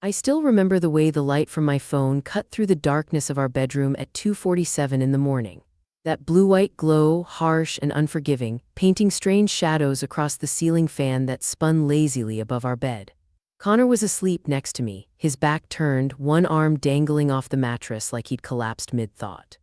I still remember the way the light from my phone cut through the darkness of our bedroom at 2:47 in the morning. That blue-white glow, harsh and unforgiving, painting strange shadows across the ceiling fan that spun lazily above our bed. Connor was asleep next to me, his back turned, one arm dangling off the mattress like he'd collapsed mid-thought.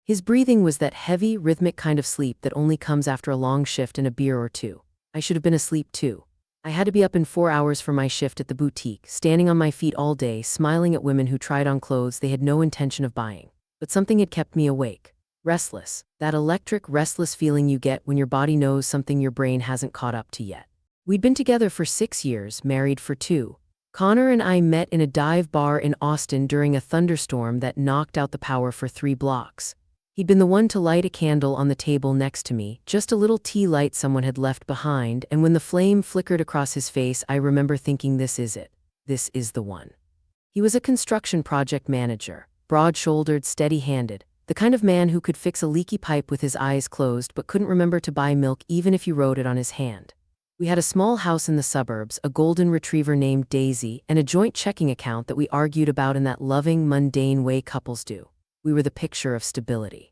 His breathing was that heavy, rhythmic kind of sleep that only comes after a long shift and a beer or two. I should have been asleep too. I had to be up in 4 hours for my shift at the boutique, standing on my feet all day, smiling at women who tried on clothes they had no intention of buying. But something had kept me awake. Restless. That electric, restless feeling you get when your body knows something your brain hasn't caught up to yet. We'd been together for 6 years, married for 2. Connor and I met in a dive bar in Austin during a thunderstorm that knocked out the power for 3 blocks. He'd been the one to light a candle on the table next to me, just a little tea light someone had left behind, and when the flame flickered across his face, I remember thinking, this is it. This is the one. He was a construction project manager, broad-shouldered, steady-handed, the kind of man who could fix a leaky pipe with his eyes closed but couldn't remember to buy milk even if you wrote it on his hand. We had a small house in the suburbs, a golden retriever named Daisy, and a joint checking account that we argued about in that loving, mundane way couples do. We were the picture of stability.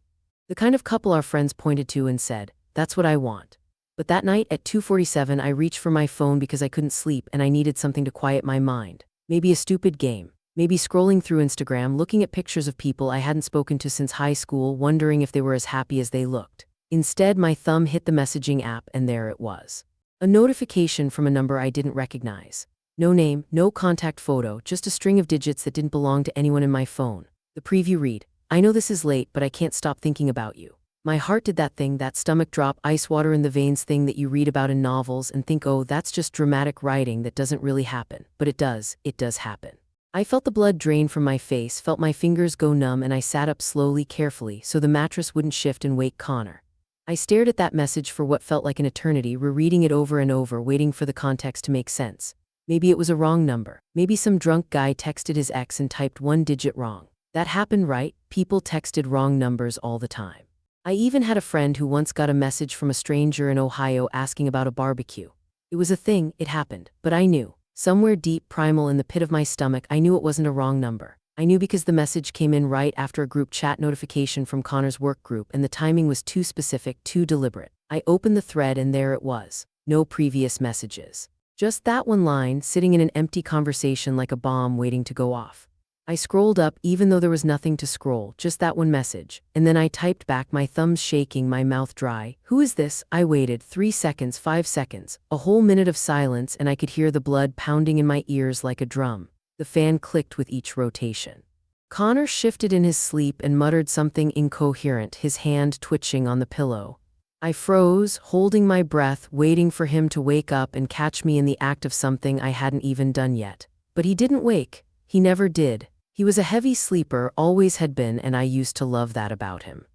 The kind of couple our friends pointed to and said, "That's what I want." But that night at 2:47 I reached for my phone because I couldn't sleep and I needed something to quiet my mind. Maybe a stupid game. Maybe scrolling through Instagram, looking at pictures of people I hadn't spoken to since high school, wondering if they were as happy as they looked. Instead, my thumb hit the messaging app and there it was. A notification from a number I didn't recognize. No name, no contact photo, just a string of digits that didn't belong to anyone in my phone. The preview read, "I know this is late, but I can't stop thinking about you." My heart did that thing, that stomach drop, ice water in the veins thing that you read about in novels and think, oh, that's just dramatic writing that doesn't really happen. But it does happen. I felt the blood drain from my face, felt my fingers go numb, and I sat up slowly, carefully, so the mattress wouldn't shift and wake Connor. I stared at that message for what felt like an eternity, rereading it over and over, waiting for the context to make sense. Maybe it was a wrong number. Maybe some drunk guy texted his ex and typed one digit wrong. That happened, right? People texted wrong numbers all the time. I even had a friend who once got a message from a stranger in Ohio asking about a barbecue. It was a thing, it happened, but I knew. Somewhere deep, primal in the pit of my stomach, I knew it wasn't a wrong number. I knew because the message came in right after a group chat notification from Connor's work group, and the timing was too specific, too deliberate. I opened the thread and there it was. No previous messages. Just that one line, sitting in an empty conversation like a bomb waiting to go off. I scrolled up even though there was nothing to scroll, just that one message, and then I typed back, my thumbs shaking, my mouth dry. "Who is this?" I waited 3 seconds, 5 seconds, a whole minute of silence, and I could hear the blood pounding in my ears like a drum. The fan clicked with each rotation. Connor shifted in his sleep and muttered something incoherent, his hand twitching on the pillow. I froze, holding my breath, waiting for him to wake up and catch me in the act of something I hadn't even done yet. But he didn't wake. He never did. He was a heavy sleeper, always had been, and I used to love that about him.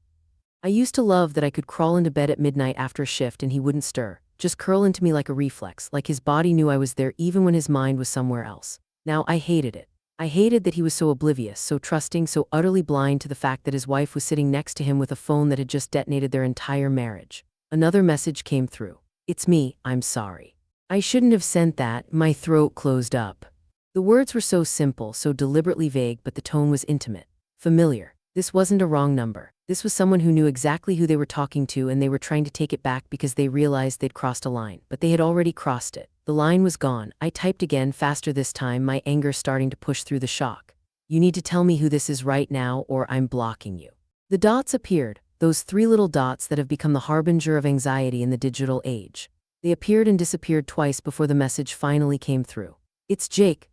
I used to love that I could crawl into bed at midnight after a shift and he wouldn't stir, just curl into me like a reflex, like his body knew I was there even when his mind was somewhere else. Now I hated it. I hated that he was so oblivious, so trusting, so utterly blind to the fact that his wife was sitting next to him with a phone that had just detonated their entire marriage. Another message came through. "It's me, I'm sorry. I shouldn't have sent that." My throat closed up. The words were so simple, so deliberately vague, but the tone was intimate, familiar. This wasn't a wrong number. This was someone who knew exactly who they were talking to, and they were trying to take it back because they realized they'd crossed a line. But they had already crossed it. The line was gone. I typed again, faster this time, my anger starting to push through the shock. "You need to tell me who this is right now, or I'm blocking you." The dots appeared, those 3 little dots that have become the harbinger of anxiety in the digital age. They appeared and disappeared twice before the message finally came through. "It's Jake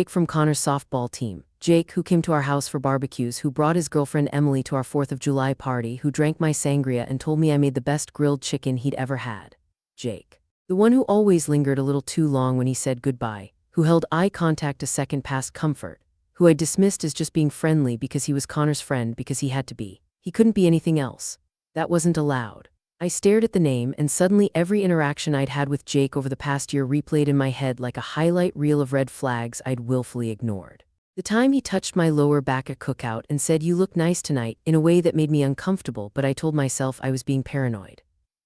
from Connor's softball team. Jake, who came to our house for barbecues, who brought his girlfriend Emily to our 4th of July party, who drank my sangria and told me I made the best grilled chicken he'd ever had. Jake. The one who always lingered a little too long when he said goodbye, who held eye contact a second past comfort, who I dismissed as just being friendly because he was Connor's friend because he had to be. He couldn't be anything else. That wasn't allowed. I stared at the name, and suddenly every interaction I'd had with Jake over the past year replayed in my head like a highlight reel of red flags I'd willfully ignored. The time he touched my lower back at cookout and said, "You look nice tonight," in a way that made me uncomfortable, but I told myself I was being paranoid.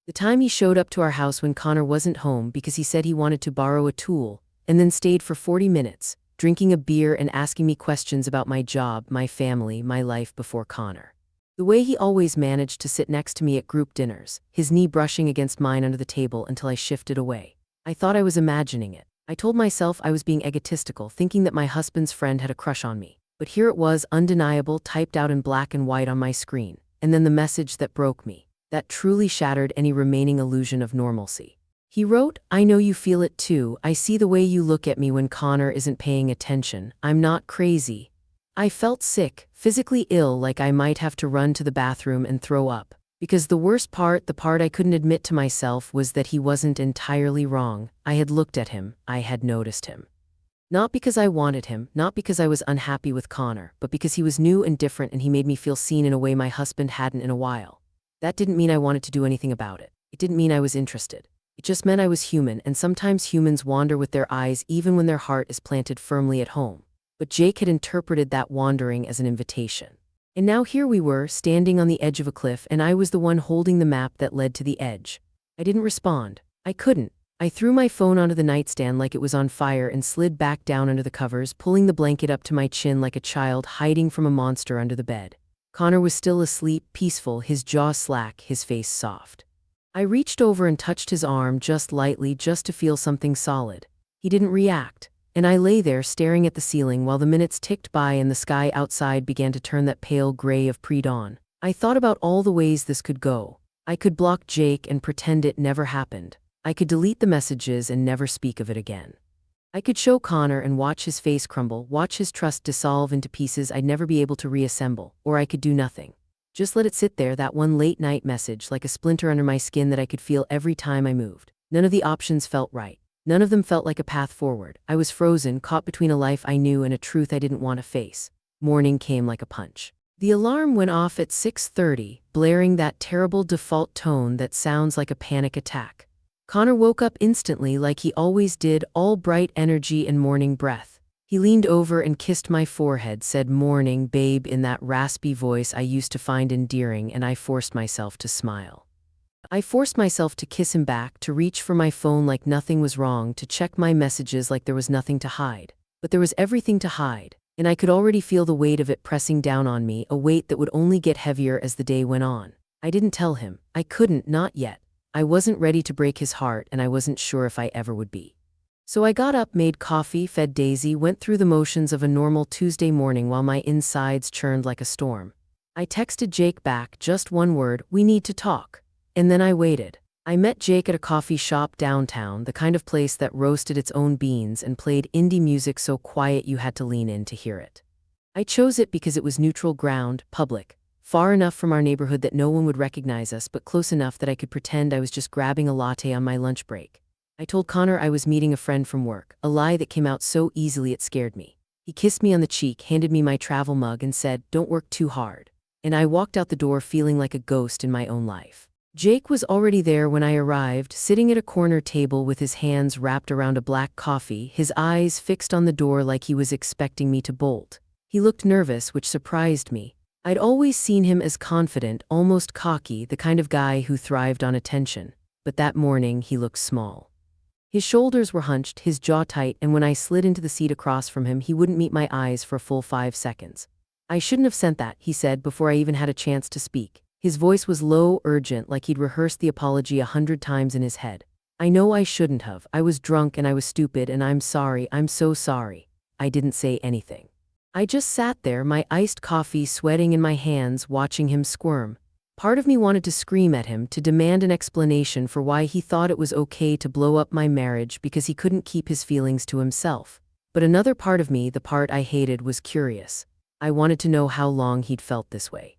The time he showed up to our house when Connor wasn't home because he said he wanted to borrow a tool, and then stayed for 40 minutes, drinking a beer and asking me questions about my job, my family, my life before Connor. The way he always managed to sit next to me at group dinners, his knee brushing against mine under the table until I shifted away. I thought I was imagining it. I told myself I was being egotistical, thinking that my husband's friend had a crush on me. But here it was, undeniable, typed out in black and white on my screen. And then the message that broke me, that truly shattered any remaining illusion of normalcy. He wrote, "I know you feel it too. I see the way you look at me when Connor isn't paying attention. I'm not crazy." I felt sick, physically ill, like I might have to run to the bathroom and throw up. Because the worst part, the part I couldn't admit to myself, was that he wasn't entirely wrong. I had looked at him, I had noticed him. Not because I wanted him, not because I was unhappy with Connor, but because he was new and different and he made me feel seen in a way my husband hadn't in a while. That didn't mean I wanted to do anything about it. It didn't mean I was interested. It just meant I was human, and sometimes humans wander with their eyes even when their heart is planted firmly at home. But Jake had interpreted that wandering as an invitation. And now here we were, standing on the edge of a cliff, and I was the one holding the map that led to the edge. I didn't respond. I couldn't. I threw my phone onto the nightstand like it was on fire and slid back down under the covers, pulling the blanket up to my chin like a child hiding from a monster under the bed. Connor was still asleep, peaceful, his jaw slack, his face soft. I reached over and touched his arm just lightly, just to feel something solid. He didn't react. And I lay there staring at the ceiling while the minutes ticked by and the sky outside began to turn that pale gray of pre-dawn. I thought about all the ways this could go. I could block Jake and pretend it never happened. I could delete the messages and never speak of it again. I could show Connor and watch his face crumble, watch his trust dissolve into pieces I'd never be able to reassemble. Or I could do nothing. Just let it sit there, that one late-night message, like a splinter under my skin that I could feel every time I moved. None of the options felt right. None of them felt like a path forward. I was frozen, caught between a life I knew and a truth I didn't want to face. Morning came like a punch. The alarm went off at 6:30, blaring that terrible default tone that sounds like a panic attack. Connor woke up instantly like he always did, all bright energy and morning breath. He leaned over and kissed my forehead, said "Morning, babe," in that raspy voice I used to find endearing, and I forced myself to smile. I forced myself to kiss him back, to reach for my phone like nothing was wrong, to check my messages like there was nothing to hide. But there was everything to hide, and I could already feel the weight of it pressing down on me, a weight that would only get heavier as the day went on. I didn't tell him. I couldn't, not yet. I wasn't ready to break his heart, and I wasn't sure if I ever would be. So I got up, made coffee, fed Daisy, went through the motions of a normal Tuesday morning while my insides churned like a storm. I texted Jake back, just one word: "We need to talk." And then I waited. I met Jake at a coffee shop downtown, the kind of place that roasted its own beans and played indie music so quiet you had to lean in to hear it. I chose it because it was neutral ground, public, far enough from our neighborhood that no one would recognize us, but close enough that I could pretend I was just grabbing a latte on my lunch break. I told Connor I was meeting a friend from work, a lie that came out so easily it scared me. He kissed me on the cheek, handed me my travel mug, and said, "Don't work too hard." And I walked out the door feeling like a ghost in my own life. Jake was already there when I arrived, sitting at a corner table with his hands wrapped around a black coffee, his eyes fixed on the door like he was expecting me to bolt. He looked nervous, which surprised me. I'd always seen him as confident, almost cocky, the kind of guy who thrived on attention. But that morning he looked small. His shoulders were hunched, his jaw tight, and when I slid into the seat across from him, he wouldn't meet my eyes for a full 5 seconds. "I shouldn't have sent that," he said before I even had a chance to speak. His voice was low, urgent, like he'd rehearsed the apology 100 times in his head. "I know I shouldn't have. I was drunk and I was stupid, and I'm sorry. I'm so sorry." I didn't say anything. I just sat there, my iced coffee sweating in my hands, watching him squirm. Part of me wanted to scream at him, to demand an explanation for why he thought it was okay to blow up my marriage because he couldn't keep his feelings to himself. But another part of me, the part I hated, was curious. I wanted to know how long he'd felt this way.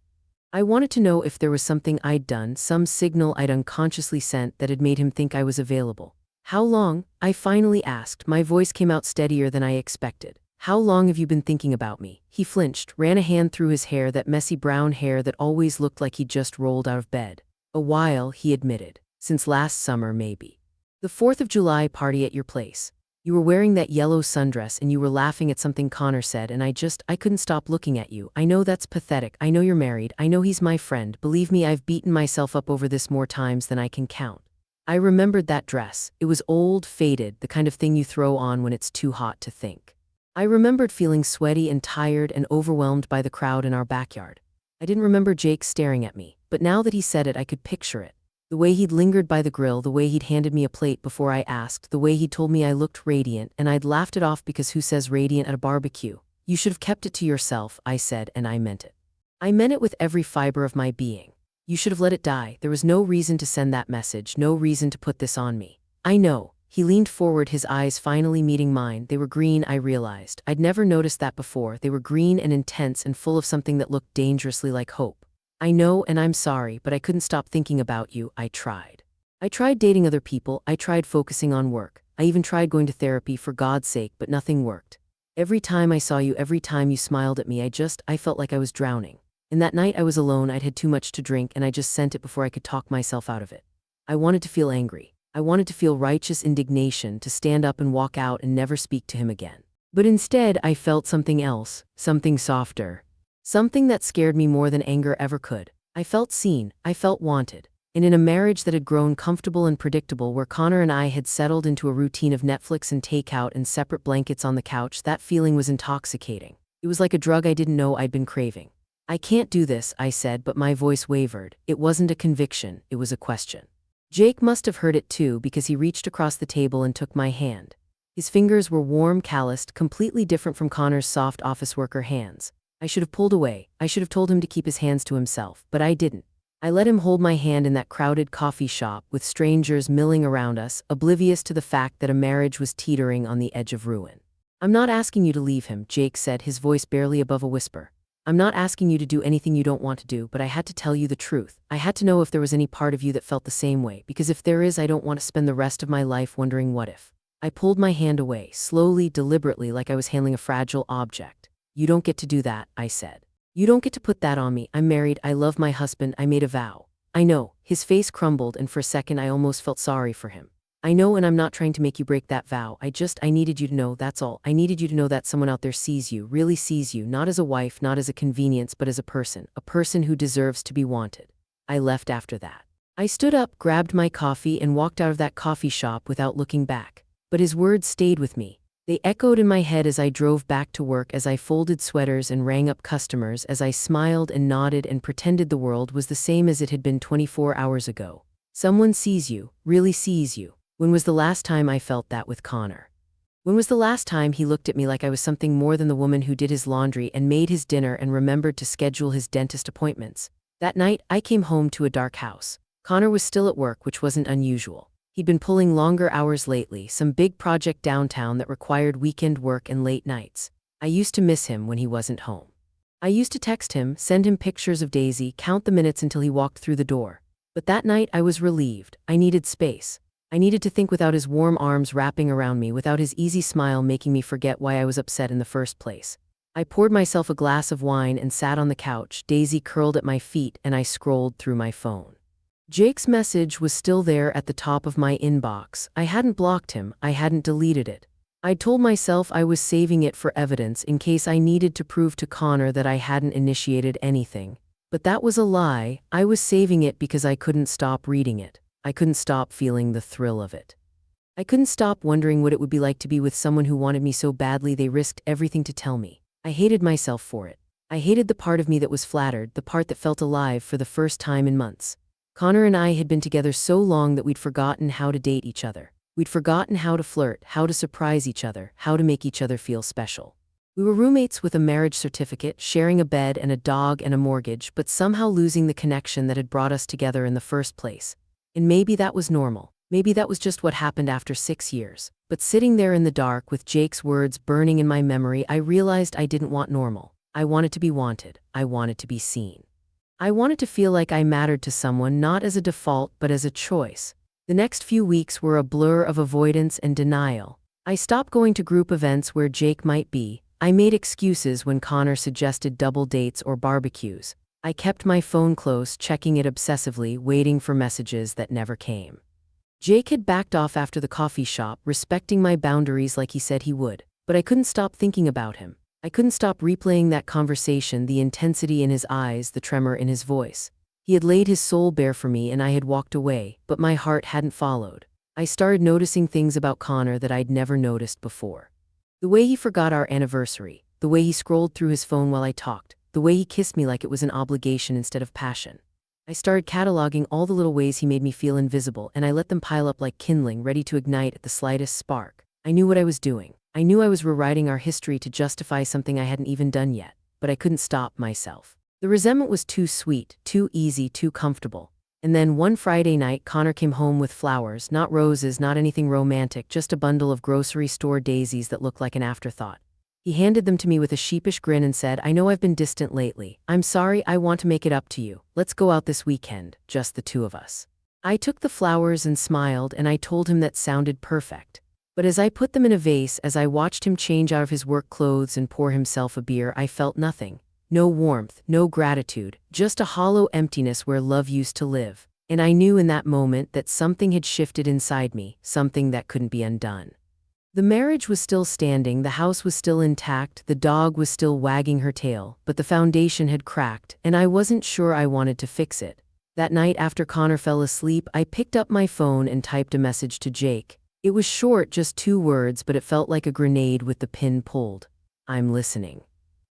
I wanted to know if there was something I'd done, some signal I'd unconsciously sent that had made him think I was available. "How long?" I finally asked. My voice came out steadier than I expected. "How long have you been thinking about me?" He flinched, ran a hand through his hair, that messy brown hair that always looked like he'd just rolled out of bed. "A while," he admitted. "Since last summer, maybe. The 4th of July party at your place. You were wearing that yellow sundress and you were laughing at something Connor said, and I couldn't stop looking at you. I know that's pathetic. I know you're married. I know he's my friend. Believe me, I've beaten myself up over this more times than I can count." I remembered that dress. It was old, faded, the kind of thing you throw on when it's too hot to think. I remembered feeling sweaty and tired and overwhelmed by the crowd in our backyard. I didn't remember Jake staring at me, but now that he said it, I could picture it. The way he'd lingered by the grill, the way he'd handed me a plate before I asked, the way he'd told me I looked radiant, and I'd laughed it off because who says radiant at a barbecue? You should have kept it to yourself, I said, and I meant it. I meant it with every fiber of my being. You should have let it die. There was no reason to send that message, no reason to put this on me. I know. He leaned forward, his eyes finally meeting mine. They were green, I realized. I'd never noticed that before. They were green and intense and full of something that looked dangerously like hope. I know, and I'm sorry, but I couldn't stop thinking about you. I tried. I tried dating other people. I tried focusing on work. I even tried going to therapy for God's sake, but nothing worked. Every time I saw you, every time you smiled at me, I felt like I was drowning. And that night I was alone. I'd had too much to drink, and I just sent it before I could talk myself out of it. I wanted to feel angry. I wanted to feel righteous indignation, to stand up and walk out and never speak to him again. But instead, I felt something else, something softer. Something that scared me more than anger ever could. I felt seen, I felt wanted. And in a marriage that had grown comfortable and predictable, where Connor and I had settled into a routine of Netflix and takeout and separate blankets on the couch, that feeling was intoxicating. It was like a drug I didn't know I'd been craving. I can't do this, I said, but my voice wavered. It wasn't a conviction, it was a question. Jake must have heard it too, because he reached across the table and took my hand. His fingers were warm, calloused, completely different from Connor's soft office worker hands. I should have pulled away. I should have told him to keep his hands to himself, but I didn't. I let him hold my hand in that crowded coffee shop with strangers milling around us, oblivious to the fact that a marriage was teetering on the edge of ruin. I'm not asking you to leave him, Jake said, his voice barely above a whisper. I'm not asking you to do anything you don't want to do, but I had to tell you the truth. I had to know if there was any part of you that felt the same way, because if there is, I don't want to spend the rest of my life wondering what if. I pulled my hand away, slowly, deliberately, like I was handling a fragile object. You don't get to do that, I said. You don't get to put that on me. I'm married, I love my husband, I made a vow. I know. His face crumbled, and for a second I almost felt sorry for him. I know, and I'm not trying to make you break that vow. I needed you to know, that's all. I needed you to know that someone out there sees you, really sees you, not as a wife, not as a convenience, but as a person who deserves to be wanted. I left after that. I stood up, grabbed my coffee, and walked out of that coffee shop without looking back. But his words stayed with me. They echoed in my head as I drove back to work, as I folded sweaters and rang up customers, as I smiled and nodded and pretended the world was the same as it had been 24 hours ago. Someone sees you, really sees you. When was the last time I felt that with Connor? When was the last time he looked at me like I was something more than the woman who did his laundry and made his dinner and remembered to schedule his dentist appointments? That night, I came home to a dark house. Connor was still at work, which wasn't unusual. He'd been pulling longer hours lately, some big project downtown that required weekend work and late nights. I used to miss him when he wasn't home. I used to text him, send him pictures of Daisy, count the minutes until he walked through the door. But that night I was relieved. I needed space. I needed to think without his warm arms wrapping around me, without his easy smile making me forget why I was upset in the first place. I poured myself a glass of wine and sat on the couch, Daisy curled at my feet, and I scrolled through my phone. Jake's message was still there at the top of my inbox. I hadn't blocked him, I hadn't deleted it. I'd told myself I was saving it for evidence in case I needed to prove to Connor that I hadn't initiated anything. But that was a lie. I was saving it because I couldn't stop reading it. I couldn't stop feeling the thrill of it. I couldn't stop wondering what it would be like to be with someone who wanted me so badly they risked everything to tell me. I hated myself for it. I hated the part of me that was flattered, the part that felt alive for the first time in months. Connor and I had been together so long that we'd forgotten how to date each other. We'd forgotten how to flirt, how to surprise each other, how to make each other feel special. We were roommates with a marriage certificate, sharing a bed and a dog and a mortgage, but somehow losing the connection that had brought us together in the first place. And maybe that was normal. Maybe that was just what happened after 6 years. But sitting there in the dark with Jake's words burning in my memory, I realized I didn't want normal. I wanted to be wanted. I wanted to be seen. I wanted to feel like I mattered to someone, not as a default, but as a choice. The next few weeks were a blur of avoidance and denial. I stopped going to group events where Jake might be. I made excuses when Connor suggested double dates or barbecues. I kept my phone close, checking it obsessively, waiting for messages that never came. Jake had backed off after the coffee shop, respecting my boundaries like he said he would. But I couldn't stop thinking about him. I couldn't stop replaying that conversation, the intensity in his eyes, the tremor in his voice. He had laid his soul bare for me and I had walked away, but my heart hadn't followed. I started noticing things about Connor that I'd never noticed before. The way he forgot our anniversary, the way he scrolled through his phone while I talked, the way he kissed me like it was an obligation instead of passion. I started cataloging all the little ways he made me feel invisible, and I let them pile up like kindling, ready to ignite at the slightest spark. I knew what I was doing. I knew I was rewriting our history to justify something I hadn't even done yet, but I couldn't stop myself. The resentment was too sweet, too easy, too comfortable. And then one Friday night, Connor came home with flowers, not roses, not anything romantic, just a bundle of grocery store daisies that looked like an afterthought. He handed them to me with a sheepish grin and said, "I know I've been distant lately. I'm sorry, I want to make it up to you. Let's go out this weekend, just the two of us." I took the flowers and smiled, and I told him that sounded perfect. But as I put them in a vase, as I watched him change out of his work clothes and pour himself a beer, I felt nothing. No warmth, no gratitude, just a hollow emptiness where love used to live. And I knew in that moment that something had shifted inside me, something that couldn't be undone. The marriage was still standing, the house was still intact, the dog was still wagging her tail, but the foundation had cracked, and I wasn't sure I wanted to fix it. That night after Connor fell asleep, I picked up my phone and typed a message to Jake. It was short, just 2 words, but it felt like a grenade with the pin pulled. "I'm listening."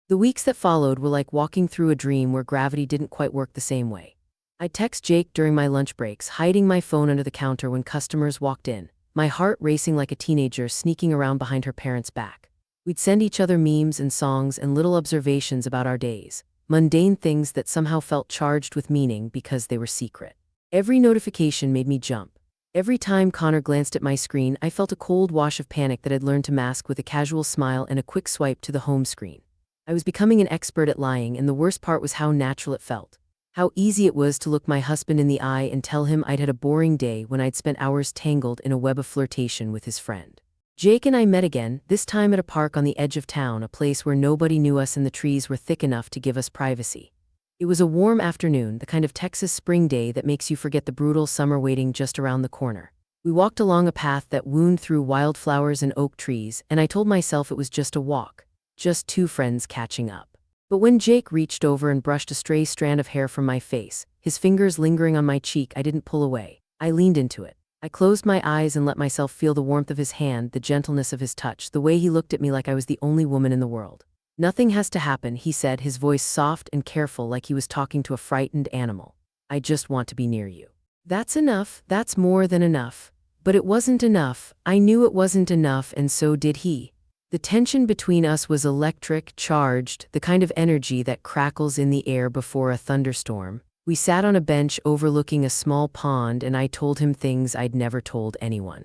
The weeks that followed were like walking through a dream where gravity didn't quite work the same way. I'd text Jake during my lunch breaks, hiding my phone under the counter when customers walked in, my heart racing like a teenager sneaking around behind her parents' back. We'd send each other memes and songs and little observations about our days, mundane things that somehow felt charged with meaning because they were secret. Every notification made me jump. Every time Connor glanced at my screen, I felt a cold wash of panic that I'd learned to mask with a casual smile and a quick swipe to the home screen. I was becoming an expert at lying, and the worst part was how natural it felt. How easy it was to look my husband in the eye and tell him I'd had a boring day when I'd spent hours tangled in a web of flirtation with his friend. Jake and I met again, this time at a park on the edge of town, a place where nobody knew us and the trees were thick enough to give us privacy. It was a warm afternoon, the kind of Texas spring day that makes you forget the brutal summer waiting just around the corner. We walked along a path that wound through wildflowers and oak trees, and I told myself it was just a walk, just 2 friends catching up. But when Jake reached over and brushed a stray strand of hair from my face, his fingers lingering on my cheek, I didn't pull away. I leaned into it. I closed my eyes and let myself feel the warmth of his hand, the gentleness of his touch, the way he looked at me like I was the only woman in the world. "Nothing has to happen," he said, his voice soft and careful like he was talking to a frightened animal. "I just want to be near you." That's enough, that's more than enough. But it wasn't enough. I knew it wasn't enough, and so did he. The tension between us was electric, charged, the kind of energy that crackles in the air before a thunderstorm. We sat on a bench overlooking a small pond, and I told him things I'd never told anyone.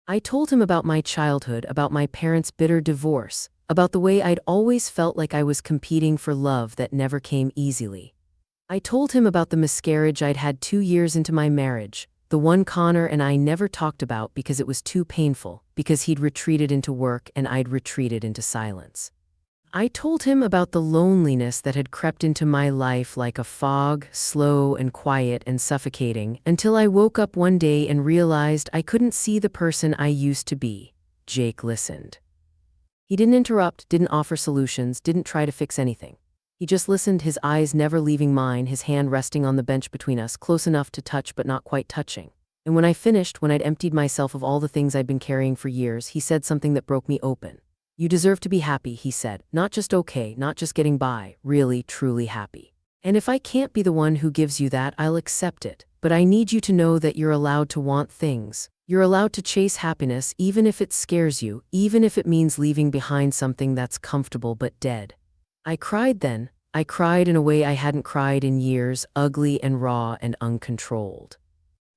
I told him about my childhood, about my parents' bitter divorce, about the way I'd always felt like I was competing for love that never came easily. I told him about the miscarriage I'd had 2 years into my marriage, the one Connor and I never talked about because it was too painful, because he'd retreated into work and I'd retreated into silence. I told him about the loneliness that had crept into my life like a fog, slow and quiet and suffocating, until I woke up one day and realized I couldn't see the person I used to be. Jake listened. He didn't interrupt, didn't offer solutions, didn't try to fix anything. He just listened, his eyes never leaving mine, his hand resting on the bench between us, close enough to touch but not quite touching. And when I finished, when I'd emptied myself of all the things I'd been carrying for years, he said something that broke me open. "You deserve to be happy," he said. "Not just okay, not just getting by, really, truly happy. And if I can't be the one who gives you that, I'll accept it. But I need you to know that you're allowed to want things. You're allowed to chase happiness, even if it scares you, even if it means leaving behind something that's comfortable but dead." I cried then. I cried in a way I hadn't cried in years, ugly and raw and uncontrolled.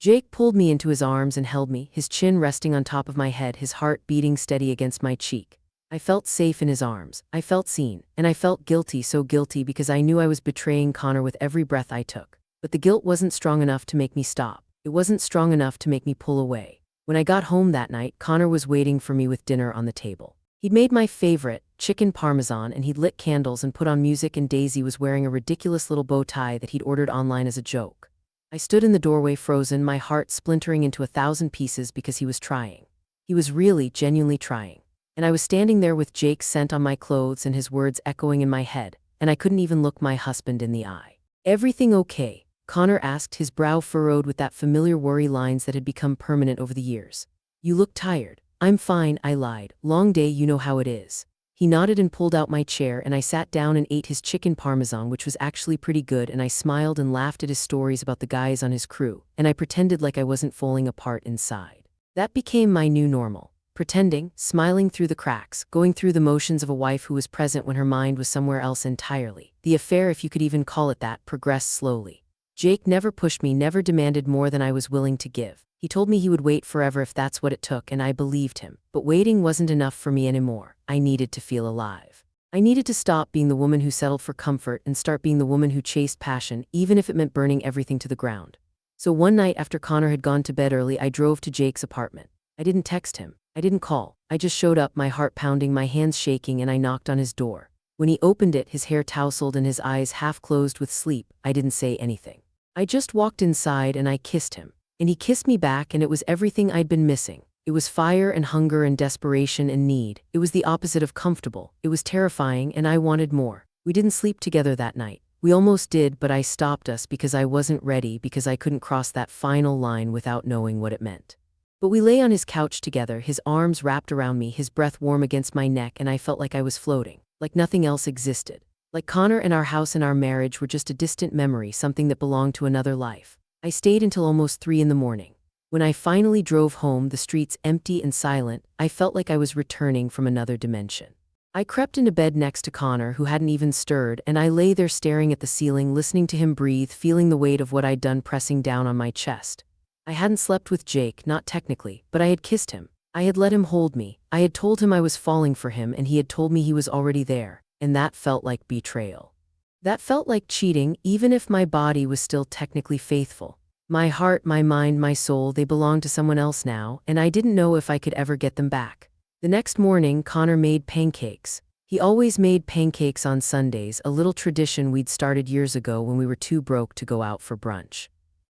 Jake pulled me into his arms and held me, his chin resting on top of my head, his heart beating steady against my cheek. I felt safe in his arms. I felt seen, and I felt guilty, so guilty because I knew I was betraying Connor with every breath I took. But the guilt wasn't strong enough to make me stop. It wasn't strong enough to make me pull away. When I got home that night, Connor was waiting for me with dinner on the table. He'd made my favorite, chicken parmesan, and he'd lit candles and put on music, and Daisy was wearing a ridiculous little bow tie that he'd ordered online as a joke. I stood in the doorway frozen, my heart splintering into 1,000 pieces because he was trying. He was really, genuinely trying. And I was standing there with Jake's scent on my clothes and his words echoing in my head, and I couldn't even look my husband in the eye. "Everything okay?" Connor asked, his brow furrowed with that familiar worry lines that had become permanent over the years. "You look tired." I'm fine, I lied. Long day, you know how it is. He nodded and pulled out my chair, and I sat down and ate his chicken parmesan, which was actually pretty good, and I smiled and laughed at his stories about the guys on his crew, and I pretended like I wasn't falling apart inside. That became my new normal. Pretending, smiling through the cracks, going through the motions of a wife who was present when her mind was somewhere else entirely. The affair, if you could even call it that, progressed slowly. Jake never pushed me, never demanded more than I was willing to give. He told me he would wait forever if that's what it took, and I believed him. But waiting wasn't enough for me anymore. I needed to feel alive. I needed to stop being the woman who settled for comfort and start being the woman who chased passion, even if it meant burning everything to the ground. So one night after Connor had gone to bed early, I drove to Jake's apartment. I didn't text him. I didn't call. I just showed up, my heart pounding, my hands shaking, and I knocked on his door. When he opened it, his hair tousled and his eyes half closed with sleep, I didn't say anything. I just walked inside and I kissed him. And he kissed me back, and it was everything I'd been missing. It was fire and hunger and desperation and need. It was the opposite of comfortable. It was terrifying, and I wanted more. We didn't sleep together that night. We almost did, but I stopped us because I wasn't ready, because I couldn't cross that final line without knowing what it meant. But we lay on his couch together, his arms wrapped around me, his breath warm against my neck, and I felt like I was floating, like nothing else existed. Like Connor and our house and our marriage were just a distant memory, something that belonged to another life. I stayed until almost 3 in the morning. When I finally drove home, the streets empty and silent, I felt like I was returning from another dimension. I crept into bed next to Connor, who hadn't even stirred, and I lay there staring at the ceiling, listening to him breathe, feeling the weight of what I'd done pressing down on my chest. I hadn't slept with Jake, not technically, but I had kissed him. I had let him hold me. I had told him I was falling for him, and he had told me he was already there, and that felt like betrayal. That felt like cheating, even if my body was still technically faithful. My heart, my mind, my soul, they belonged to someone else now, and I didn't know if I could ever get them back. The next morning, Connor made pancakes. He always made pancakes on Sundays, a little tradition we'd started years ago when we were too broke to go out for brunch.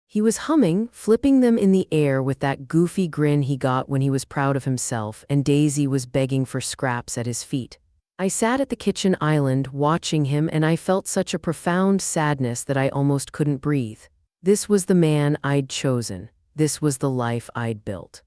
He was humming, flipping them in the air with that goofy grin he got when he was proud of himself, and Daisy was begging for scraps at his feet. I sat at the kitchen island watching him, and I felt such a profound sadness that I almost couldn't breathe. This was the man I'd chosen. This was the life I'd built.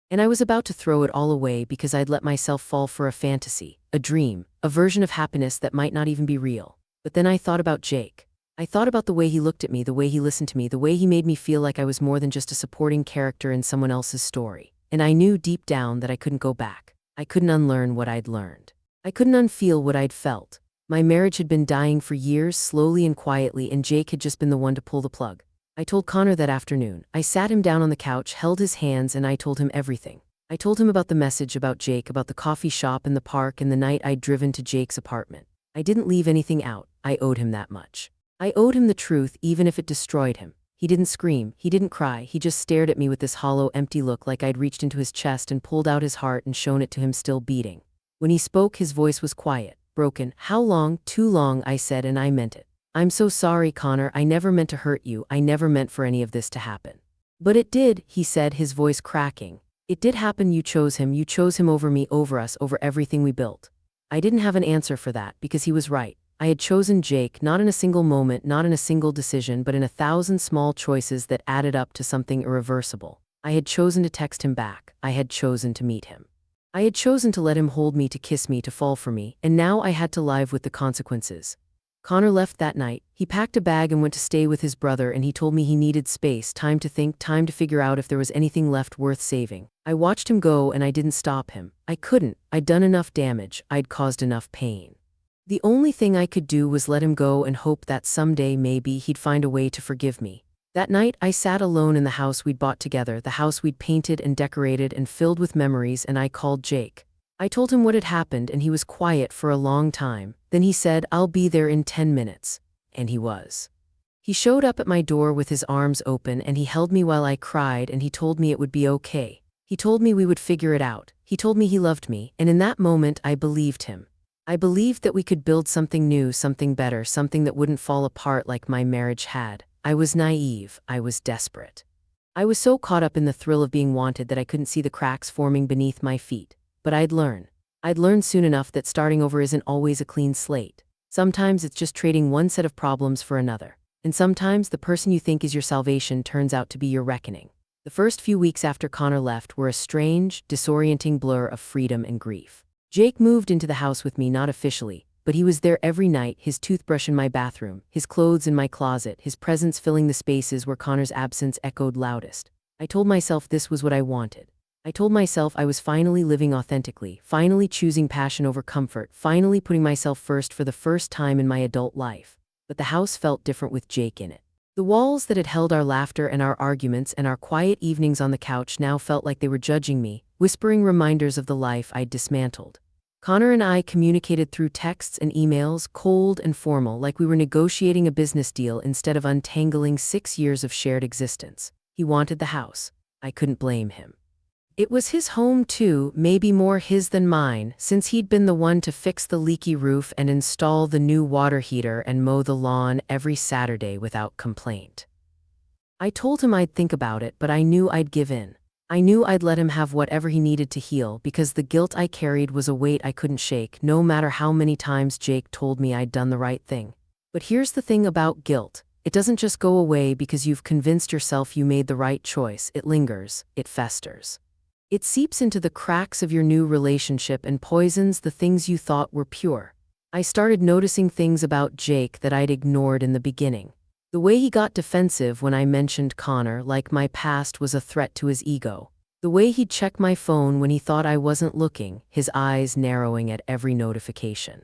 And I was about to throw it all away because I'd let myself fall for a fantasy, a dream, a version of happiness that might not even be real. But then I thought about Jake. I thought about the way he looked at me, the way he listened to me, the way he made me feel like I was more than just a supporting character in someone else's story. And I knew deep down that I couldn't go back. I couldn't unlearn what I'd learned. I couldn't unfeel what I'd felt. My marriage had been dying for years, slowly and quietly, and Jake had just been the one to pull the plug. I told Connor that afternoon. I sat him down on the couch, held his hands, and I told him everything. I told him about the message, about Jake, about the coffee shop and the park and the night I'd driven to Jake's apartment. I didn't leave anything out. I owed him that much. I owed him the truth, even if it destroyed him. He didn't scream, he didn't cry, he just stared at me with this hollow, empty look, like I'd reached into his chest and pulled out his heart and shown it to him still beating. When he spoke, his voice was quiet, broken. "How long?" "Too long," I said, and I meant it. "I'm so sorry, Connor. I never meant to hurt you. I never meant for any of this to happen." "But it did," he said, his voice cracking. "It did happen. You chose him. You chose him over me, over us, over everything we built." I didn't have an answer for that, because he was right. I had chosen Jake, not in a single moment, not in a single decision, but in 1,000 small choices that added up to something irreversible. I had chosen to text him back. I had chosen to meet him. I had chosen to let him hold me, to kiss me, to fall for me, and now I had to live with the consequences. Connor left that night. He packed a bag and went to stay with his brother, and he told me he needed space, time to think, time to figure out if there was anything left worth saving. I watched him go, and I didn't stop him. I couldn't. I'd done enough damage. I'd caused enough pain. The only thing I could do was let him go and hope that someday maybe he'd find a way to forgive me. That night, I sat alone in the house we'd bought together, the house we'd painted and decorated and filled with memories, and I called Jake. I told him what had happened, and he was quiet for a long time. Then he said, "I'll be there in 10 minutes. And he was. He showed up at my door with his arms open, and he held me while I cried, and he told me it would be okay. He told me we would figure it out. He told me he loved me, and in that moment I believed him. I believed that we could build something new, something better, something that wouldn't fall apart like my marriage had. I was naive. I was desperate. I was so caught up in the thrill of being wanted that I couldn't see the cracks forming beneath my feet. But I'd learn. I'd learned soon enough that starting over isn't always a clean slate. Sometimes it's just trading one set of problems for another. And sometimes the person you think is your salvation turns out to be your reckoning. The first few weeks after Connor left were a strange, disorienting blur of freedom and grief. Jake moved into the house with me not officially, but he was there every night, his toothbrush in my bathroom, his clothes in my closet, his presence filling the spaces where Connor's absence echoed loudest. I told myself this was what I wanted. I told myself I was finally living authentically, finally choosing passion over comfort, finally putting myself first for the first time in my adult life. But the house felt different with Jake in it. The walls that had held our laughter and our arguments and our quiet evenings on the couch now felt like they were judging me, whispering reminders of the life I'd dismantled. Connor and I communicated through texts and emails, cold and formal, like we were negotiating a business deal instead of untangling 6 years of shared existence. He wanted the house. I couldn't blame him. It was his home too, maybe more his than mine, since he'd been the one to fix the leaky roof and install the new water heater and mow the lawn every Saturday without complaint. I told him I'd think about it, but I knew I'd give in. I knew I'd let him have whatever he needed to heal, because the guilt I carried was a weight I couldn't shake, no matter how many times Jake told me I'd done the right thing. But here's the thing about guilt. It doesn't just go away because you've convinced yourself you made the right choice. It lingers, it festers. It seeps into the cracks of your new relationship and poisons the things you thought were pure. I started noticing things about Jake that I'd ignored in the beginning. The way he got defensive when I mentioned Connor, like my past was a threat to his ego. The way he'd check my phone when he thought I wasn't looking, his eyes narrowing at every notification.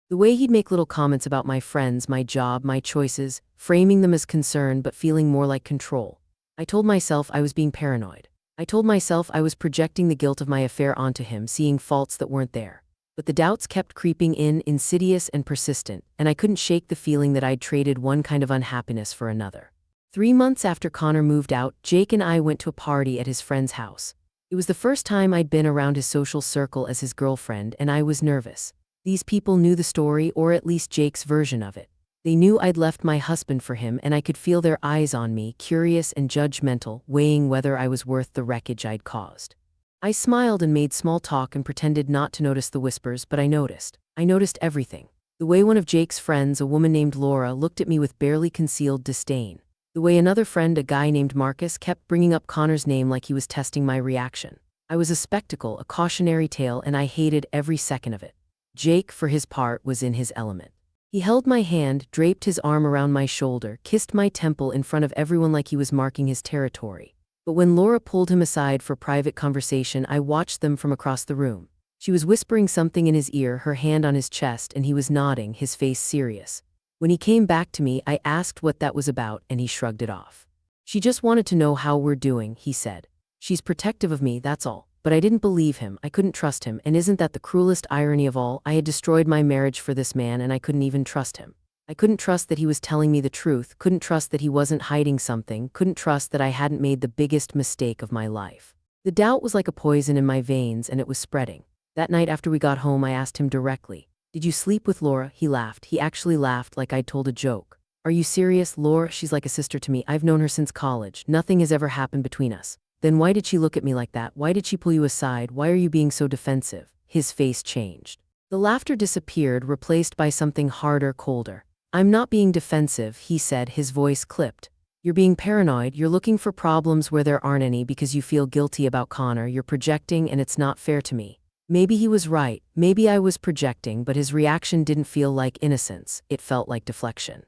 The way he'd make little comments about my friends, my job, my choices, framing them as concern but feeling more like control. I told myself I was being paranoid. I told myself I was projecting the guilt of my affair onto him, seeing faults that weren't there. But the doubts kept creeping in, insidious and persistent, and I couldn't shake the feeling that I'd traded one kind of unhappiness for another. 3 months after Connor moved out, Jake and I went to a party at his friend's house. It was the first time I'd been around his social circle as his girlfriend, and I was nervous. These people knew the story, or at least Jake's version of it. They knew I'd left my husband for him, and I could feel their eyes on me, curious and judgmental, weighing whether I was worth the wreckage I'd caused. I smiled and made small talk and pretended not to notice the whispers, but I noticed. I noticed everything. The way one of Jake's friends, a woman named Laura, looked at me with barely concealed disdain. The way another friend, a guy named Marcus, kept bringing up Connor's name like he was testing my reaction. I was a spectacle, a cautionary tale, and I hated every second of it. Jake, for his part, was in his element. He held my hand, draped his arm around my shoulder, kissed my temple in front of everyone like he was marking his territory. But when Laura pulled him aside for private conversation, I watched them from across the room. She was whispering something in his ear, her hand on his chest, and he was nodding, his face serious. When he came back to me, I asked what that was about, and he shrugged it off. "She just wanted to know how we're doing," he said. "She's protective of me, that's all." But I didn't believe him, I couldn't trust him, and isn't that the cruelest irony of all? I had destroyed my marriage for this man, and I couldn't even trust him. I couldn't trust that he was telling me the truth, couldn't trust that he wasn't hiding something, couldn't trust that I hadn't made the biggest mistake of my life. The doubt was like a poison in my veins, and it was spreading. That night after we got home, I asked him directly, "Did you sleep with Laura?" He laughed. He actually laughed like I'd told a joke. "Are you serious? Laura, she's like a sister to me. I've known her since college. Nothing has ever happened between us." "Then why did she look at me like that? Why did she pull you aside? Why are you being so defensive?" His face changed. The laughter disappeared, replaced by something harder, colder. "I'm not being defensive," he said, his voice clipped. "You're being paranoid. You're looking for problems where there aren't any because you feel guilty about Connor. You're projecting, and it's not fair to me." Maybe he was right. Maybe I was projecting, but his reaction didn't feel like innocence. It felt like deflection.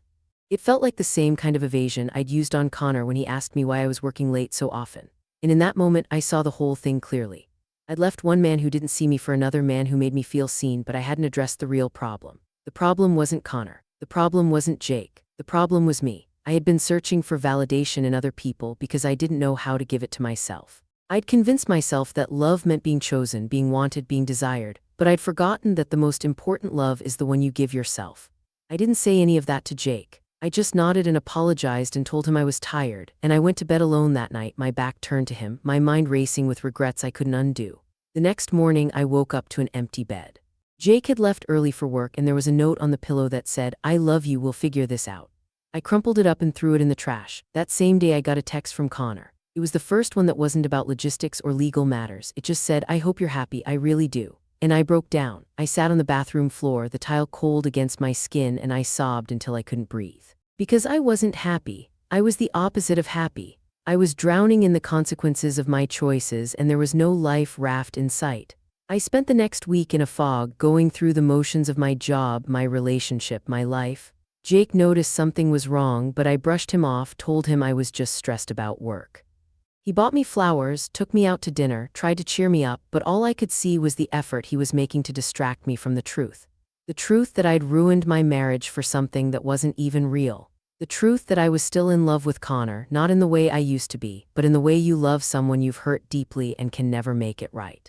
It felt like the same kind of evasion I'd used on Connor when he asked me why I was working late so often. And in that moment, I saw the whole thing clearly. I'd left one man who didn't see me for another man who made me feel seen, but I hadn't addressed the real problem. The problem wasn't Connor. The problem wasn't Jake. The problem was me. I had been searching for validation in other people because I didn't know how to give it to myself. I'd convinced myself that love meant being chosen, being wanted, being desired, but I'd forgotten that the most important love is the one you give yourself. I didn't say any of that to Jake. I just nodded and apologized and told him I was tired, and I went to bed alone that night, my back turned to him, my mind racing with regrets I couldn't undo. The next morning, I woke up to an empty bed. Jake had left early for work, and there was a note on the pillow that said, "I love you, we'll figure this out." I crumpled it up and threw it in the trash. That same day, I got a text from Connor. It was the first one that wasn't about logistics or legal matters. It just said, "I hope you're happy, I really do." And I broke down. I sat on the bathroom floor, the tile cold against my skin, and I sobbed until I couldn't breathe. Because I wasn't happy. I was the opposite of happy. I was drowning in the consequences of my choices, and there was no life raft in sight. I spent the next week in a fog, going through the motions of my job, my relationship, my life. Jake noticed something was wrong, but I brushed him off, told him I was just stressed about work. He bought me flowers, took me out to dinner, tried to cheer me up, but all I could see was the effort he was making to distract me from the truth. The truth that I'd ruined my marriage for something that wasn't even real. The truth that I was still in love with Connor, not in the way I used to be, but in the way you love someone you've hurt deeply and can never make it right.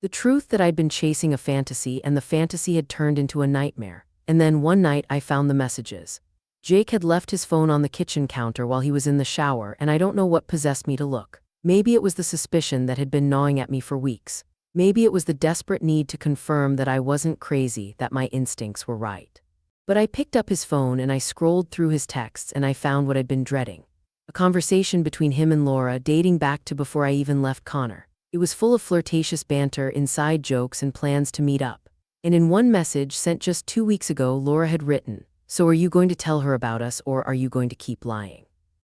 The truth that I'd been chasing a fantasy, and the fantasy had turned into a nightmare. And then one night I found the messages. Jake had left his phone on the kitchen counter while he was in the shower, and I don't know what possessed me to look. Maybe it was the suspicion that had been gnawing at me for weeks. Maybe it was the desperate need to confirm that I wasn't crazy, that my instincts were right. But I picked up his phone and I scrolled through his texts, and I found what I'd been dreading. A conversation between him and Laura, dating back to before I even left Connor. It was full of flirtatious banter, inside jokes, and plans to meet up. And in one message sent just 2 weeks ago, Laura had written, "So are you going to tell her about us, or are you going to keep lying?"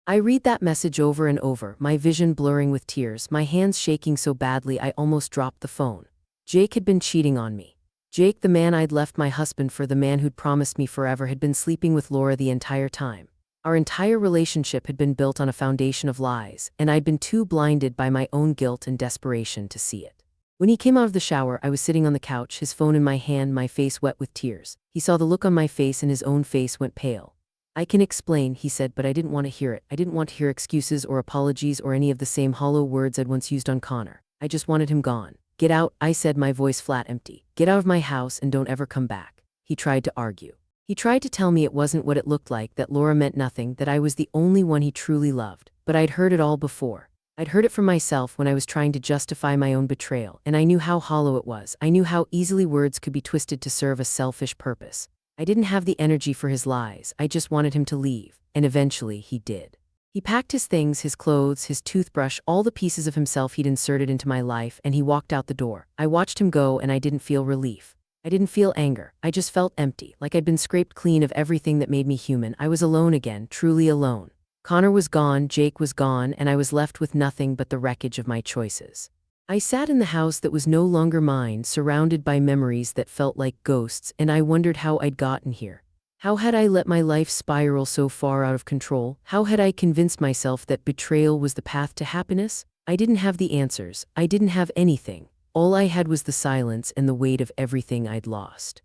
I read that message over and over, my vision blurring with tears, my hands shaking so badly I almost dropped the phone. Jake had been cheating on me. Jake, the man I'd left my husband for, the man who'd promised me forever, had been sleeping with Laura the entire time. Our entire relationship had been built on a foundation of lies, and I'd been too blinded by my own guilt and desperation to see it. When he came out of the shower, I was sitting on the couch, his phone in my hand, my face wet with tears. He saw the look on my face and his own face went pale. "I can explain," he said, but I didn't want to hear it. I didn't want to hear excuses or apologies or any of the same hollow words I'd once used on Connor. I just wanted him gone. "Get out," I said, my voice flat empty. "Get out of my house and don't ever come back." He tried to argue. He tried to tell me it wasn't what it looked like, that Laura meant nothing, that I was the only one he truly loved. But I'd heard it all before. I'd heard it from myself when I was trying to justify my own betrayal, and I knew how hollow it was. I knew how easily words could be twisted to serve a selfish purpose. I didn't have the energy for his lies. I just wanted him to leave, and eventually he did. He packed his things, his clothes, his toothbrush, all the pieces of himself he'd inserted into my life, and he walked out the door. I watched him go, and I didn't feel relief. I didn't feel anger. I just felt empty, like I'd been scraped clean of everything that made me human. I was alone again, truly alone. Connor was gone, Jake was gone, and I was left with nothing but the wreckage of my choices. I sat in the house that was no longer mine, surrounded by memories that felt like ghosts, and I wondered how I'd gotten here. How had I let my life spiral so far out of control? How had I convinced myself that betrayal was the path to happiness? I didn't have the answers. I didn't have anything. All I had was the silence and the weight of everything I'd lost.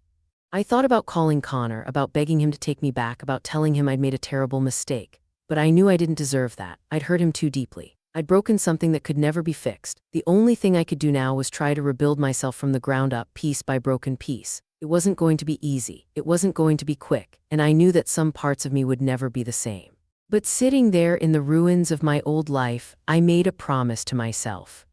I thought about calling Connor, about begging him to take me back, about telling him I'd made a terrible mistake. But I knew I didn't deserve that. I'd hurt him too deeply. I'd broken something that could never be fixed. The only thing I could do now was try to rebuild myself from the ground up, piece by broken piece. It wasn't going to be easy. It wasn't going to be quick, and I knew that some parts of me would never be the same. But sitting there in the ruins of my old life, I made a promise to myself.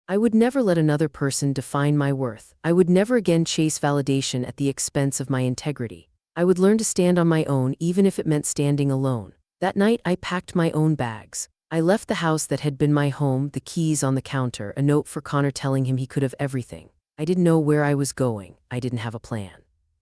I would never let another person define my worth. I would never again chase validation at the expense of my integrity. I would learn to stand on my own, even if it meant standing alone. That night, I packed my own bags. I left the house that had been my home, the keys on the counter, a note for Connor telling him he could have everything. I didn't know where I was going. I didn't have a plan.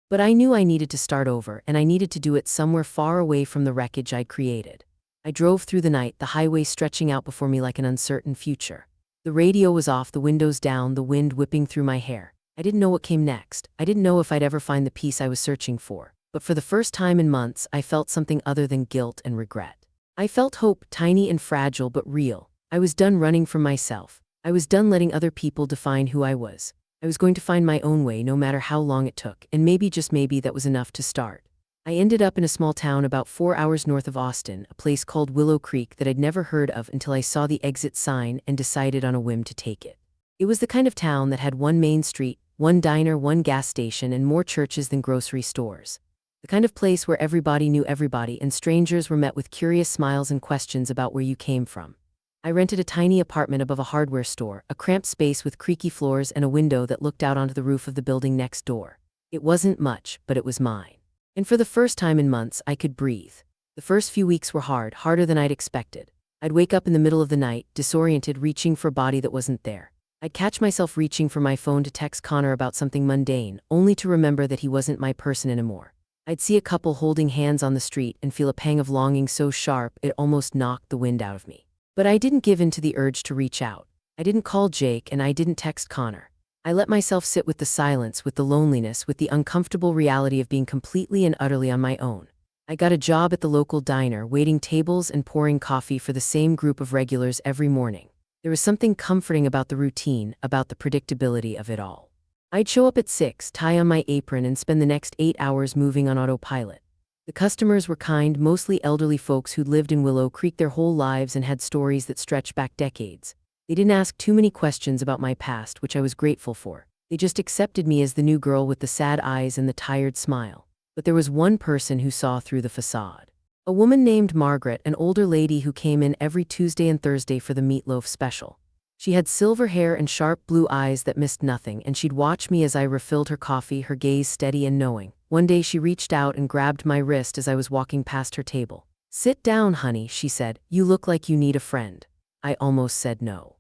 But I knew I needed to start over, and I needed to do it somewhere far away from the wreckage I'd created. I drove through the night, the highway stretching out before me like an uncertain future. The radio was off, the windows down, the wind whipping through my hair. I didn't know what came next. I didn't know if I'd ever find the peace I was searching for. But for the first time in months, I felt something other than guilt and regret. I felt hope, tiny and fragile but real. I was done running from myself. I was done letting other people define who I was. I was going to find my own way, no matter how long it took, and maybe, just maybe, that was enough to start. I ended up in a small town about 4 hours north of Austin, a place called Willow Creek that I'd never heard of until I saw the exit sign and decided on a whim to take it. It was the kind of town that had one main street, one diner, one gas station, and more churches than grocery stores. The kind of place where everybody knew everybody and strangers were met with curious smiles and questions about where you came from. I rented a tiny apartment above a hardware store, a cramped space with creaky floors and a window that looked out onto the roof of the building next door. It wasn't much, but it was mine. And for the first time in months, I could breathe. The first few weeks were hard, harder than I'd expected. I'd wake up in the middle of the night, disoriented, reaching for a body that wasn't there. I'd catch myself reaching for my phone to text Connor about something mundane, only to remember that he wasn't my person anymore. I'd see a couple holding hands on the street and feel a pang of longing so sharp it almost knocked the wind out of me. But I didn't give in to the urge to reach out. I didn't call Jake and I didn't text Connor. I let myself sit with the silence, with the loneliness, with the uncomfortable reality of being completely and utterly on my own. I got a job at the local diner, waiting tables and pouring coffee for the same group of regulars every morning. There was something comforting about the routine, about the predictability of it all. I'd show up at 6, tie on my apron, and spend the next 8 hours moving on autopilot. The customers were kind, mostly elderly folks who'd lived in Willow Creek their whole lives and had stories that stretched back decades. They didn't ask too many questions about my past, which I was grateful for. They just accepted me as the new girl with the sad eyes and the tired smile. But there was one person who saw through the facade. A woman named Margaret, an older lady who came in every Tuesday and Thursday for the meatloaf special. She had silver hair and sharp blue eyes that missed nothing, and she'd watch me as I refilled her coffee, her gaze steady and knowing. One day she reached out and grabbed my wrist as I was walking past her table. "Sit down, honey," she said. "You look like you need a friend." I almost said no.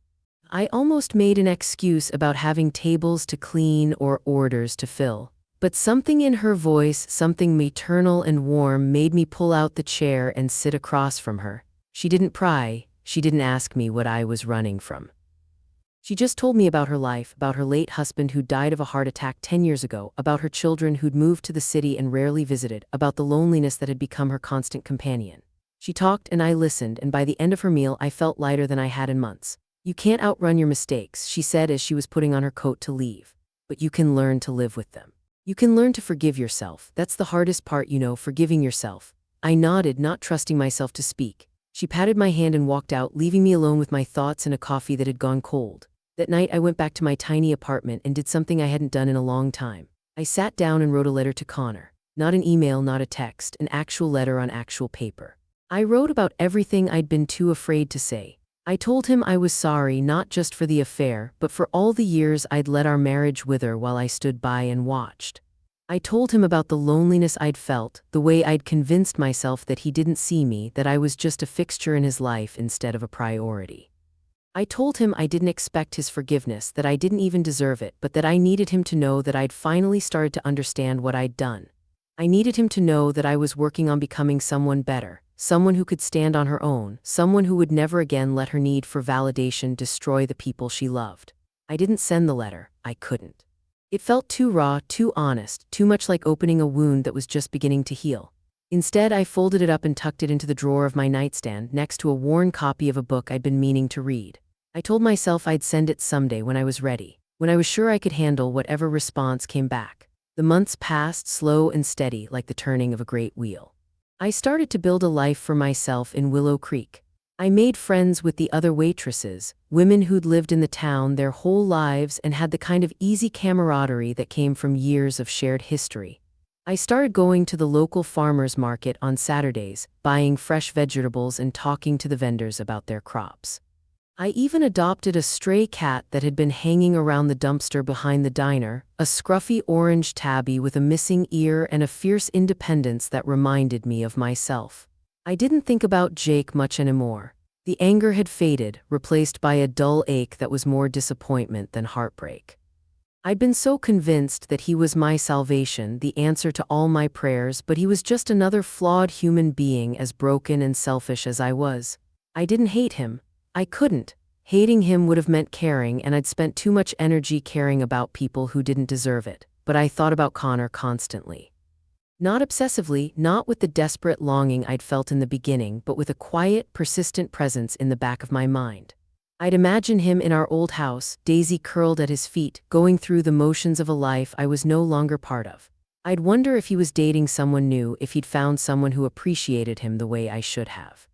I almost made an excuse about having tables to clean or orders to fill. But something in her voice, something maternal and warm, made me pull out the chair and sit across from her. She didn't pry. She didn't ask me what I was running from. She just told me about her life, about her late husband who died of a heart attack 10 years ago, about her children who'd moved to the city and rarely visited, about the loneliness that had become her constant companion. She talked and I listened, and by the end of her meal I felt lighter than I had in months. "You can't outrun your mistakes," she said as she was putting on her coat to leave. "But you can learn to live with them. You can learn to forgive yourself. That's the hardest part, forgiving yourself." I nodded, not trusting myself to speak. She patted my hand and walked out, leaving me alone with my thoughts and a coffee that had gone cold. That night I went back to my tiny apartment and did something I hadn't done in a long time. I sat down and wrote a letter to Connor. Not an email, not a text, an actual letter on actual paper. I wrote about everything I'd been too afraid to say. I told him I was sorry, not just for the affair, but for all the years I'd let our marriage wither while I stood by and watched. I told him about the loneliness I'd felt, the way I'd convinced myself that he didn't see me, that I was just a fixture in his life instead of a priority. I told him I didn't expect his forgiveness, that I didn't even deserve it, but that I needed him to know that I'd finally started to understand what I'd done. I needed him to know that I was working on becoming someone better, someone who could stand on her own, someone who would never again let her need for validation destroy the people she loved. I didn't send the letter. I couldn't. It felt too raw, too honest, too much like opening a wound that was just beginning to heal. Instead, I folded it up and tucked it into the drawer of my nightstand next to a worn copy of a book I'd been meaning to read. I told myself I'd send it someday when I was ready, when I was sure I could handle whatever response came back. The months passed, slow and steady, like the turning of a great wheel. I started to build a life for myself in Willow Creek. I made friends with the other waitresses, women who'd lived in the town their whole lives and had the kind of easy camaraderie that came from years of shared history. I started going to the local farmers market on Saturdays, buying fresh vegetables and talking to the vendors about their crops. I even adopted a stray cat that had been hanging around the dumpster behind the diner, a scruffy orange tabby with a missing ear and a fierce independence that reminded me of myself. I didn't think about Jake much anymore. The anger had faded, replaced by a dull ache that was more disappointment than heartbreak. I'd been so convinced that he was my salvation, the answer to all my prayers, but he was just another flawed human being as broken and selfish as I was. I didn't hate him. I couldn't. Hating him would have meant caring, and I'd spent too much energy caring about people who didn't deserve it. But I thought about Connor constantly. Not obsessively, not with the desperate longing I'd felt in the beginning, but with a quiet, persistent presence in the back of my mind. I'd imagine him in our old house, Daisy curled at his feet, going through the motions of a life I was no longer part of. I'd wonder if he was dating someone new, if he'd found someone who appreciated him the way I should have.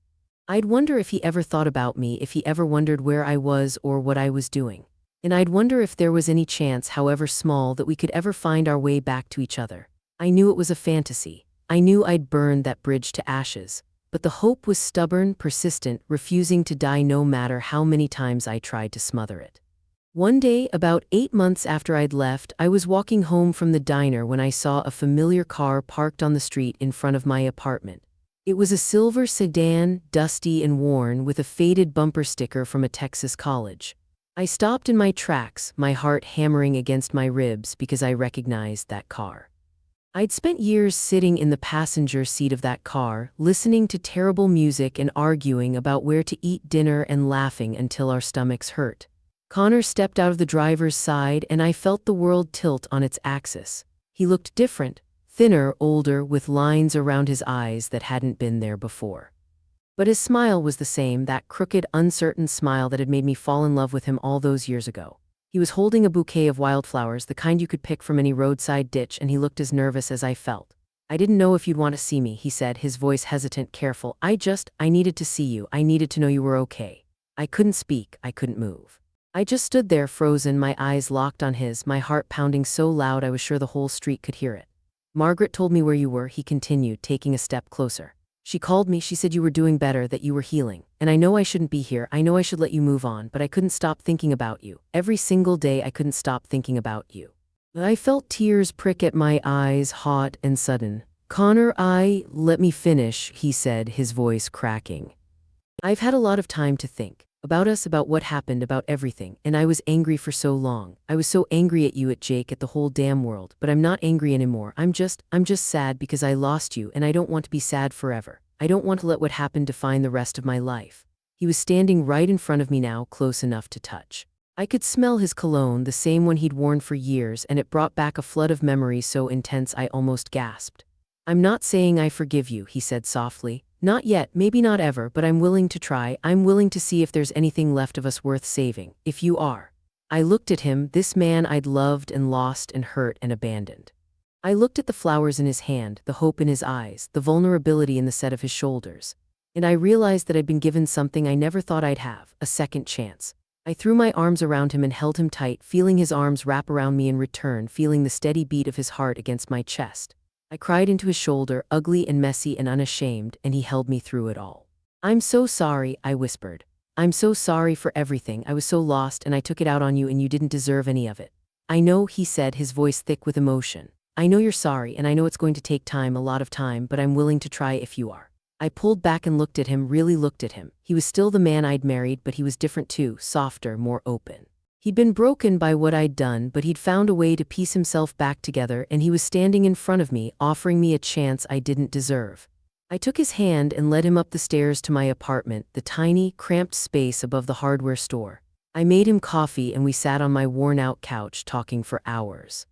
I'd wonder if he ever thought about me, if he ever wondered where I was or what I was doing. And I'd wonder if there was any chance, however small, that we could ever find our way back to each other. I knew it was a fantasy. I knew I'd burned that bridge to ashes. But the hope was stubborn, persistent, refusing to die no matter how many times I tried to smother it. One day, about 8 months after I'd left, I was walking home from the diner when I saw a familiar car parked on the street in front of my apartment. It was a silver sedan, dusty and worn, with a faded bumper sticker from a Texas college. I stopped in my tracks, my heart hammering against my ribs because I recognized that car. I'd spent years sitting in the passenger seat of that car, listening to terrible music and arguing about where to eat dinner and laughing until our stomachs hurt. Connor stepped out of the driver's side and I felt the world tilt on its axis. He looked different, thinner, older, with lines around his eyes that hadn't been there before. But his smile was the same, that crooked, uncertain smile that had made me fall in love with him all those years ago. He was holding a bouquet of wildflowers, the kind you could pick from any roadside ditch, and he looked as nervous as I felt. "I didn't know if you'd want to see me," he said, his voice hesitant, careful. I needed to see you. I needed to know you were okay." I couldn't speak. I couldn't move. I just stood there frozen, my eyes locked on his, my heart pounding so loud I was sure the whole street could hear it. "Margaret told me where you were," he continued, taking a step closer. "She called me. She said you were doing better, that you were healing. And I know I shouldn't be here. I know I should let you move on, but I couldn't stop thinking about you. Every single day I couldn't stop thinking about you." I felt tears prick at my eyes, hot and sudden. "Connor, let me finish," he said, his voice cracking. "I've had a lot of time to think. About us, about what happened, about everything, and I was angry for so long. I was so angry at you, at Jake, at the whole damn world, but I'm not angry anymore. I'm just sad because I lost you, and I don't want to be sad forever. I don't want to let what happened define the rest of my life." He was standing right in front of me now, close enough to touch. I could smell his cologne, the same one he'd worn for years, and it brought back a flood of memories so intense I almost gasped. "I'm not saying I forgive you," he said softly. "Not yet, maybe not ever, but I'm willing to try. I'm willing to see if there's anything left of us worth saving, if you are." I looked at him, this man I'd loved and lost and hurt and abandoned. I looked at the flowers in his hand, the hope in his eyes, the vulnerability in the set of his shoulders. And I realized that I'd been given something I never thought I'd have, a second chance. I threw my arms around him and held him tight, feeling his arms wrap around me in return, feeling the steady beat of his heart against my chest. I cried into his shoulder, ugly and messy and unashamed, and he held me through it all. "I'm so sorry," I whispered. "I'm so sorry for everything. I was so lost and I took it out on you and you didn't deserve any of it." "I know," he said, his voice thick with emotion. "I know you're sorry and I know it's going to take time, a lot of time, but I'm willing to try if you are." I pulled back and looked at him, really looked at him. He was still the man I'd married, but he was different too, softer, more open. He'd been broken by what I'd done, but he'd found a way to piece himself back together, and he was standing in front of me, offering me a chance I didn't deserve. I took his hand and led him up the stairs to my apartment, the tiny, cramped space above the hardware store. I made him coffee and we sat on my worn-out couch talking for hours.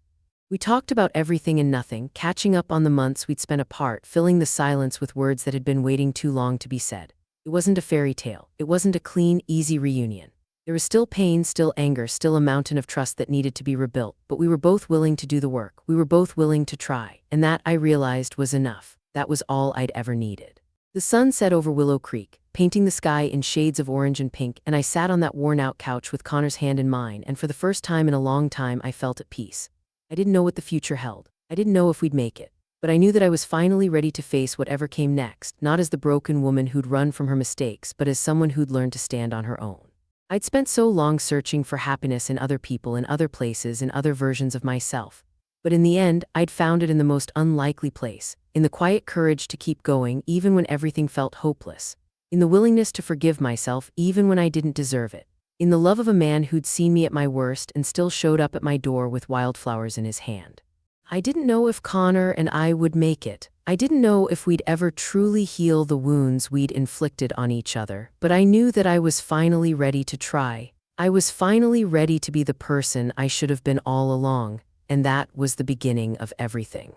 We talked about everything and nothing, catching up on the months we'd spent apart, filling the silence with words that had been waiting too long to be said. It wasn't a fairy tale. It wasn't a clean, easy reunion. There was still pain, still anger, still a mountain of trust that needed to be rebuilt, but we were both willing to do the work. We were both willing to try, and that, I realized, was enough. That was all I'd ever needed. The sun set over Willow Creek, painting the sky in shades of orange and pink, and I sat on that worn-out couch with Connor's hand in mine, and for the first time in a long time I felt at peace. I didn't know what the future held. I didn't know if we'd make it. But I knew that I was finally ready to face whatever came next, not as the broken woman who'd run from her mistakes, but as someone who'd learned to stand on her own. I'd spent so long searching for happiness in other people, in other places, in other versions of myself. But in the end, I'd found it in the most unlikely place, in the quiet courage to keep going even when everything felt hopeless, in the willingness to forgive myself even when I didn't deserve it, in the love of a man who'd seen me at my worst and still showed up at my door with wildflowers in his hand. I didn't know if Connor and I would make it. I didn't know if we'd ever truly heal the wounds we'd inflicted on each other, but I knew that I was finally ready to try. I was finally ready to be the person I should have been all along, and that was the beginning of everything.